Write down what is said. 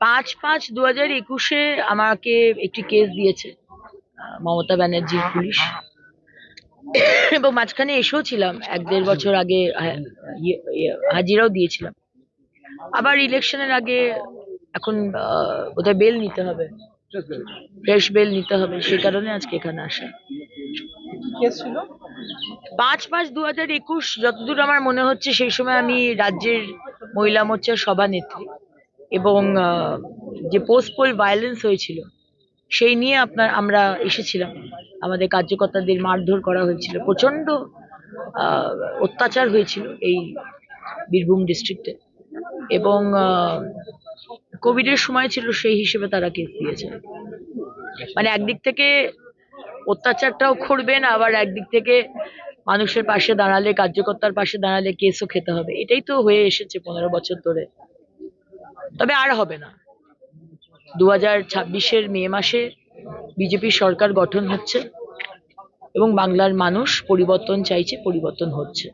5/5/2021 আমাকে একটি কেস দিয়েছে মমতা ব্যানার্জির পুলিশ, এবং মাঝখানে এসেও ছিলাম 1-1.5 বছর আগে, হাজিরাও দিয়েছিলাম। আবার ইলেকশনের আগে এখন বোধহয় বেল নিতে হবে, ফ্রেশ বেল নিতে হবে, সেই কারণে আজকে এখানে আসা। 5/5/2021, যতদূর আমার মনে হচ্ছে সেই সময় আমি রাজ্যের মহিলা মোর্চার সভানেত্রী, এবং যে পোস্ট পোল ভায়োলেন্স হয়েছিল সেই নিয়ে আমরা এসেছিলাম। আমাদের কার্যকর্তাদের মারধর করা হয়েছিল, প্রচন্ড অত্যাচার হয়েছিল এই বীরভূম ডিস্ট্রিক্টে, এবং কোভিডের সময় ছিল, সেই হিসেবে তারা কেস দিয়েছে। মানে একদিক থেকে অত্যাচারটাও করবেন, আবার একদিক থেকে মানুষের পাশে দাঁড়ালে, কার্যকর্তার পাশে দাঁড়ালে কেসও খেতে হবে। এটাই তো হয়ে এসেছে 15 বছর ধরে। তবে আর হবে না। 2026-এর মে মাসে বিজেপি সরকার গঠন হচ্ছে এবং বাংলার মানুষ পরিবর্তন চাইছে, পরিবর্তন হচ্ছে।